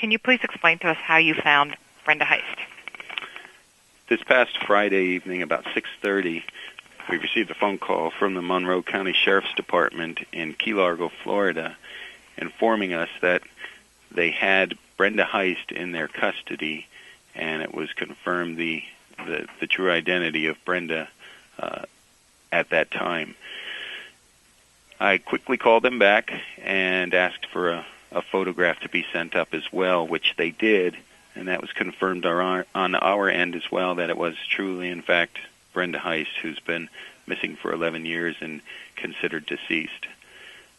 Can you please explain to us how you found Brenda Heist? This past Friday evening, about 6:30, we received a phone call from the Monroe County Sheriff's Department in Key Largo, Florida, informing us that they had Brenda Heist in their custody, and it was confirmed the true identity of Brenda at that time. I quickly called them back and asked for a photograph to be sent up as well, which they did, and that was confirmed on our end as well, that it was truly, in fact, Brenda Heist, who's been missing for 11 years and considered deceased.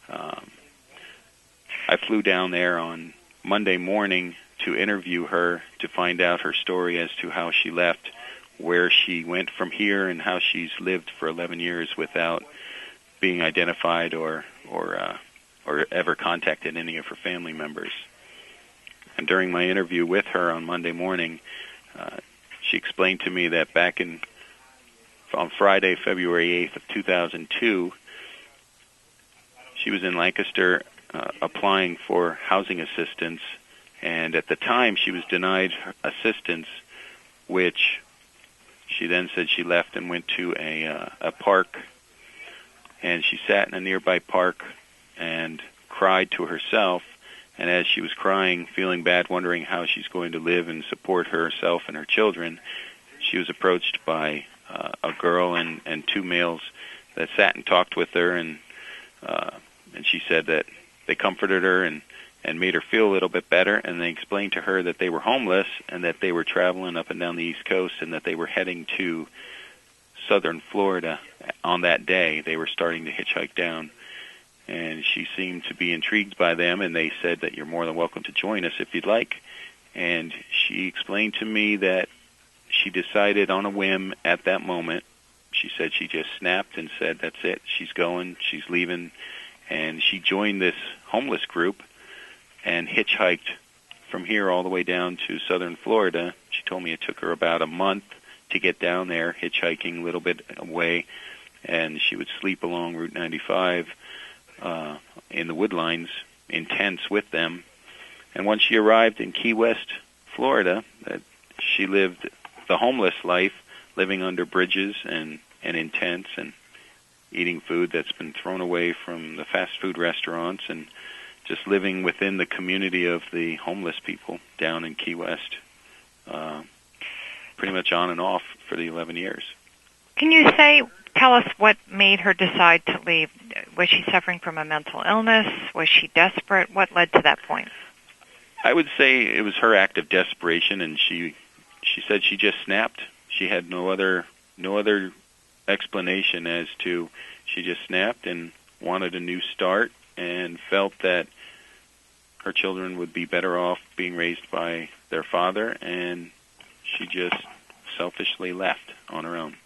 I flew down there on Monday morning to interview her, to find out her story as to how she left, where she went from here, and how she's lived for 11 years without being identified or ever contacted any of her family members. And during my interview with her on Monday morning, she explained to me that back on Friday, February 8th of 2002, she was in Lancaster applying for housing assistance, and at the time she was denied assistance, which she then said she left and went to a park, and she sat in a nearby park and cried to herself. And as she was crying, feeling bad, wondering how she's going to live and support herself and her children, she was approached by a girl and two males that sat and talked with her, and she said that they comforted her and made her feel a little bit better, and they explained to her that they were homeless and that they were traveling up and down the East Coast and that they were heading to southern Florida on that day. They were starting to hitchhike down. And she seemed to be intrigued by them, and they said that you're more than welcome to join us if you'd like. And she explained to me that she decided on a whim at that moment. She said she just snapped and said, that's it, she's going, she's leaving. And she joined this homeless group and hitchhiked from here all the way down to southern Florida. She told me it took her about a month to get down there, hitchhiking a little bit away, and she would sleep along Route 95 in the woodlines in tents with them. And once she arrived in Key West, Florida, she lived the homeless life, living under bridges and in tents and eating food that's been thrown away from the fast food restaurants, and just living within the community of the homeless people down in Key West, pretty much on and off for the 11 years. Can you tell us what made her decide to leave? Was she suffering from a mental illness? Was she desperate? What led to that point? I would say it was her act of desperation, and she said she just snapped. She had no other explanation as to, she just snapped and wanted a new start and felt that her children would be better off being raised by their father, and she just selfishly left on her own.